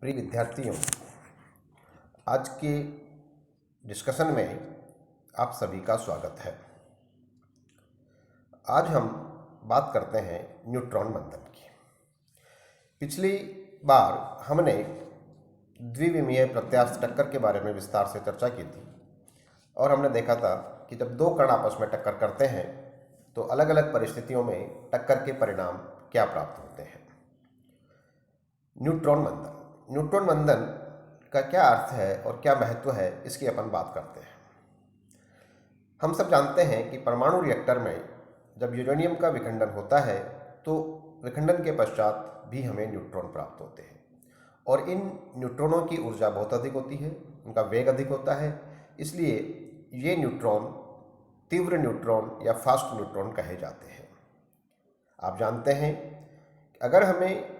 प्रिय विद्यार्थियों, आज के डिस्कशन में आप सभी का स्वागत है। आज हम बात करते हैं न्यूट्रॉन मंदन की। पिछली बार हमने द्विविमीय प्रत्यास्थ टक्कर के बारे में विस्तार से चर्चा की थी और हमने देखा था कि जब दो कण आपस में टक्कर करते हैं तो अलग अलग परिस्थितियों में टक्कर के परिणाम क्या प्राप्त होते हैं। न्यूट्रॉन मंदन का क्या अर्थ है और क्या महत्व है, इसकी अपन बात करते हैं। हम सब जानते हैं कि परमाणु रिएक्टर में जब यूरेनियम का विखंडन होता है तो विखंडन के पश्चात भी हमें न्यूट्रॉन प्राप्त होते हैं और इन न्यूट्रॉनों की ऊर्जा बहुत अधिक होती है, उनका वेग अधिक होता है। इसलिए ये न्यूट्रॉन तीव्र न्यूट्रॉन या फास्ट न्यूट्रॉन कहे जाते हैं। आप जानते हैं कि अगर हमें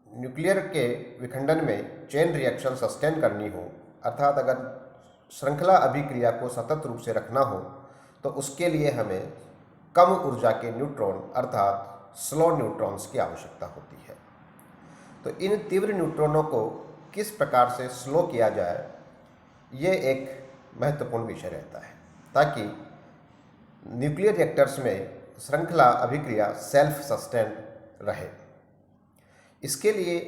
न्यूक्लियर के विखंडन में चेन रिएक्शन सस्टेन करनी हो, अर्थात अगर श्रृंखला अभिक्रिया को सतत रूप से रखना हो, तो उसके लिए हमें कम ऊर्जा के न्यूट्रॉन अर्थात स्लो न्यूट्रॉन्स की आवश्यकता होती है। तो इन तीव्र न्यूट्रॉनों को किस प्रकार से स्लो किया जाए, ये एक महत्वपूर्ण विषय रहता है ताकि न्यूक्लियर रिएक्टर्स में श्रृंखला अभिक्रिया सेल्फ सस्टेन रहे। इसके लिए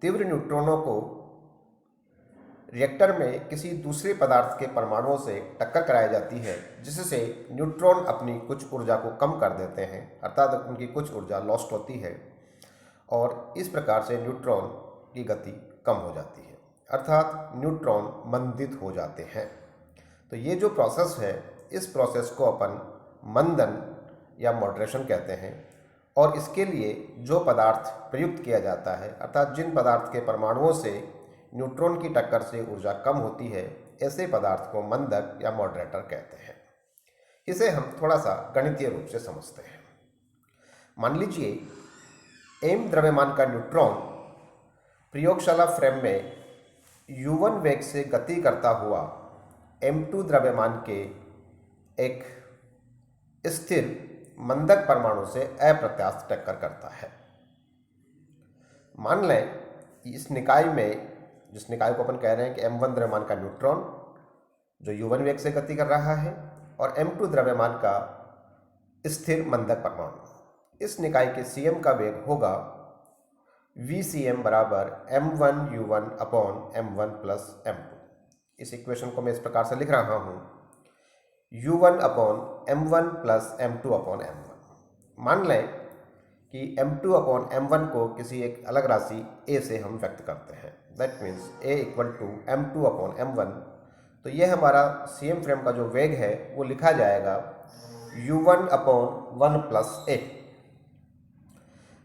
तीव्र न्यूट्रॉनों को रिएक्टर में किसी दूसरे पदार्थ के परमाणुओं से टक्कर कराई जाती है, जिससे न्यूट्रॉन अपनी कुछ ऊर्जा को कम कर देते हैं, अर्थात उनकी कुछ ऊर्जा लॉस्ट होती है और इस प्रकार से न्यूट्रॉन की गति कम हो जाती है, अर्थात न्यूट्रॉन मंदित हो जाते हैं। तो ये जो प्रोसेस है, इस प्रोसेस को अपन मंदन या मॉडरेशन कहते हैं और इसके लिए जो पदार्थ प्रयुक्त किया जाता है, अर्थात जिन पदार्थ के परमाणुओं से न्यूट्रॉन की टक्कर से ऊर्जा कम होती है, ऐसे पदार्थ को मंदक या मॉडरेटर कहते हैं। इसे हम थोड़ा सा गणितीय रूप से समझते हैं। मान लीजिए m द्रव्यमान का न्यूट्रॉन प्रयोगशाला फ्रेम में u1 वेग से गति करता हुआ m2 द्रव्यमान के एक स्थिर मंदक परमाणु से अप्रत्यास्थ टक्कर करता है। मान लें इस निकाय में, जिस निकाय को अपन कह रहे हैं कि m1 द्रव्यमान का न्यूट्रॉन जो u1 वेग से गति कर रहा है और m2 द्रव्यमान का स्थिर मंदक परमाणु, इस निकाय के cm का वेग होगा vcm बराबर m1u1 upon m1 plus m2। इस इक्वेशन को मैं इस प्रकार से लिख रहा हूँ, u1 upon m1 plus m2 upon m1। मान लें कि m2 अपॉन m1 को किसी एक अलग राशि a से हम व्यक्त करते हैं, that means a equal to m2 upon m1। तो ये हमारा cm फ्रेम का जो वेग है वो लिखा जाएगा u1 अपॉन 1 प्लस a।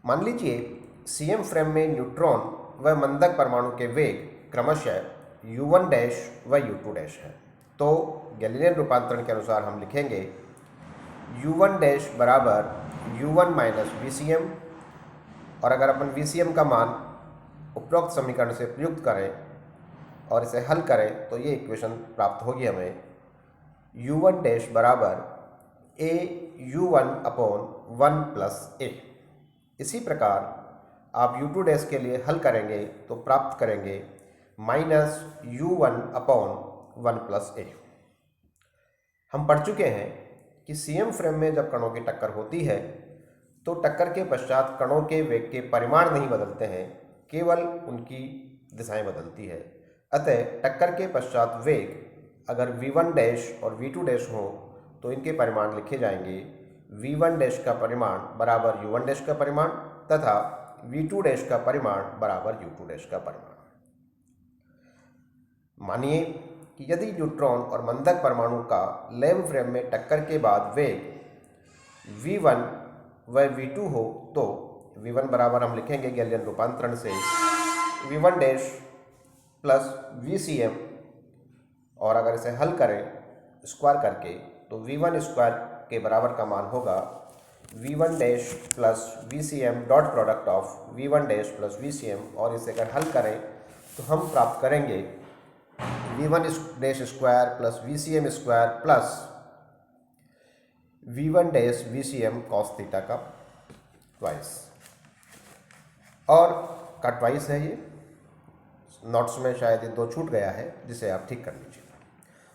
मान लीजिए cm फ्रेम में न्यूट्रॉन व मंदक परमाणु के वेग क्रमशः u1 डैश व u2 डैश है। तो गैलीलियन रूपांतरण के अनुसार हम लिखेंगे u1 डैश बराबर u1 माइनस vcm, और अगर अपन vcm का मान उपरोक्त समीकरण से प्रयुक्त करें और इसे हल करें तो ये इक्वेशन प्राप्त होगी हमें u1 डैश बराबर a u1 upon 1 plus a। इसी प्रकार आप u2 डैश के लिए हल करेंगे तो प्राप्त करेंगे minus u1 upon 1 plus a। हम पढ़ चुके हैं कि cm फ्रेम में जब कणों की टक्कर होती है तो टक्कर के पश्चात कणों के वेग के परिमाण नहीं बदलते हैं, केवल उनकी दिशाएं बदलती है। अतः टक्कर के पश्चात वेग अगर v1 डैश और v2 डैश हो तो इनके परिमाण लिखे जाएंगे v1 डैश का परिमाण बराबर u1 डैश का परिमाण तथा v2 डैश का परिमाण बराबर u2 डैश का परिमाण। मानिए कि यदि न्यूट्रॉन और मंदक परमाणु का लैब फ्रेम में टक्कर के बाद वेग v1 व v2 हो तो v1 बराबर हम लिखेंगे गैलीलियन रूपांतरण से v1 डैश प्लस vcm, और अगर इसे हल करें स्क्वायर करके तो v1 स्क्वायर के बराबर का मान होगा v1 dash plus vcm dot product of v1 dash plus vcm, और इसे अगर हल करें तो हम प्राप्त करेंगे v1 dash square plus vcm square plus v1 dash vcm cos theta का ट्वाइस। और का ट्वाइस है ये, नोट्स में शायद ये 2 छूट गया है, जिसे आप ठीक कर लीजिए।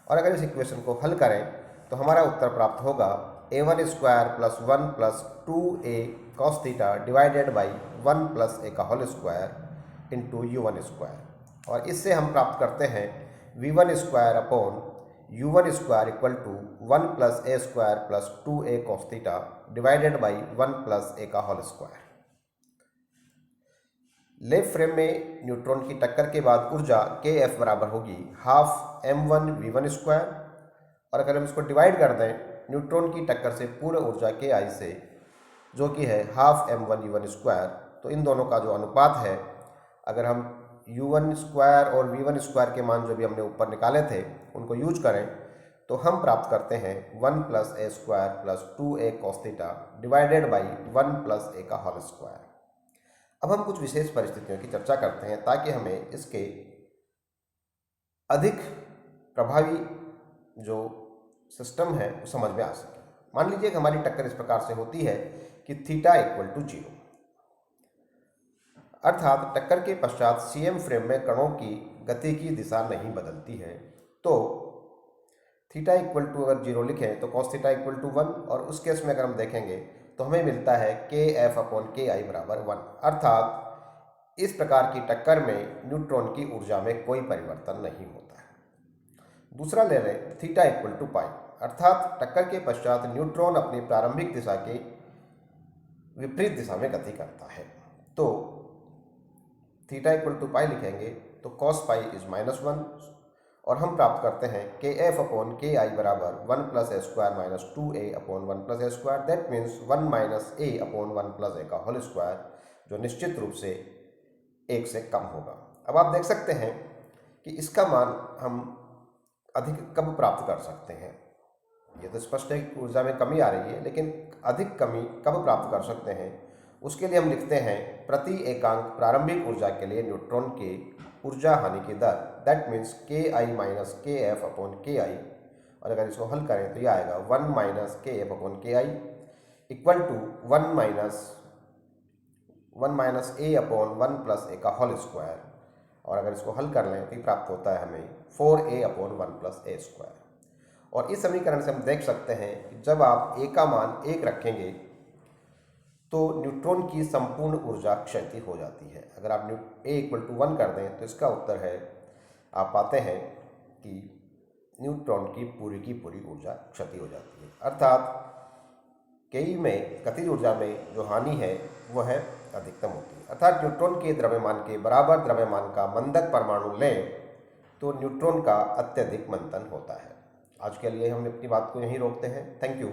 और अगर इस इक्वेशन को हल करें तो हमारा उत्तर प्राप्त होगा a1 square plus 1 plus 2a cos theta divided by 1 plus a का whole square into u1 square. और इससे हम प्राप्त करते हैं v1 square upon u1 square equal to 1 plus a square plus 2a cos theta divided by 1 plus a का whole square. Left frame में neutron की टक्कर के बाद ऊर्जा kF बराबर होगी हाफ m1 v1 स्क्वायर, और अगर हम इसको डिवाइड कर दें न्यूट्रॉन की टक्कर से पूर्ण ऊर्जा ki से, जो कि है हाफ m1 u1 स्क्वायर, तो इन दोनों का जो अनुपात है, अगर हम u1 स्क्वायर और v1 स्क्वायर के मान जो भी हमने ऊपर निकाले थे उनको यूज करें तो हम प्राप्त करते हैं 1 plus a square plus 2a cos theta divided by 1 plus a का होल स्क्वायर। अब हम कुछ विशेष परिस्थितियों की चर्चा करते हैं ताकि हमें इसके अधिक प्रभावी जो सिस्टम है वो समझ में आ सके। मान लीजिए कि हमारी टक्कर इस प्रकार से होती है कि थीटा इक्वल टू 0, अर्थात टक्कर के पश्चात सीएम फ्रेम में कणों की गति की दिशा नहीं बदलती है। तो थीटा इक्वल टू अगर 0 लिखें तो कॉस थीटा इक्वल टू 1, और उस केस में अगर हम देखेंगे तो हमें मिलता है kF अपॉन ki बराबर 1, अर्थात इस प्रकार की टक्कर में न्यूट्रॉन की ऊर्जा में कोई परिवर्तन नहीं होता है। दूसरा ले लें थीटा इक्वल टू पाई, अर्थात टक्कर के पश्चात न्यूट्रॉन अपनी प्रारंभिक दिशा के विपरीत दिशा में गति करता है। तो थीटा इक्वल टू पाई लिखेंगे तो कॉस पाई इज -1, और हम प्राप्त करते हैं kF अपॉन ki बराबर 1 plus a square minus 2a upon 1 plus a square, that means 1 minus a upon 1 plus a का होल स्क्वायर, जो निश्चित रूप से 1 से कम होगा। अब आप देख सकते हैं कि इसका मान हम अधिक कब प्राप्त कर सकते हैं। ये तो स्पष्ट है कि ऊर्जा में कमी आ रही है, लेकिन अधिक कमी कब प्राप्त कर सकते हैं, उसके लिए हम लिखते हैं प्रति एकांक प्रारंभिक ऊर्जा के लिए न्यूट्रॉन के ऊर्जा हानि की दर, that means ki minus kF upon ki, और अगर इसको हल करें तो यह आएगा 1 minus kF upon ki equal to 1 minus a upon 1 plus a का होल स्क्वायर, और अगर इसको हल कर लें तो प्राप्त होता है हमें 4a upon 1 plus a square. और इस समीकरण से हम देख सकते हैं कि जब आप a का मान 1 रखेंगे तो न्यूट्रॉन की संपूर्ण ऊर्जा क्षति हो जाती है। अगर आप a इक्वल टू 1 कर दें तो इसका उत्तर है, आप पाते हैं कि न्यूट्रॉन की पूरी ऊर्जा क्षति हो जाती है, अर्थात kE में गतिज ऊर्जा में जो हानि है वह है अधिकतम होती है। अर्थात न्यूट्रॉन के द्रव्यमान के बराबर द्रव्यमान का मंदक परमाणु लें तो न्यूट्रॉन का अत्यधिक मंथन होता है। आज के लिए हम अपनी बात को यहीं रोकते हैं। Thank you.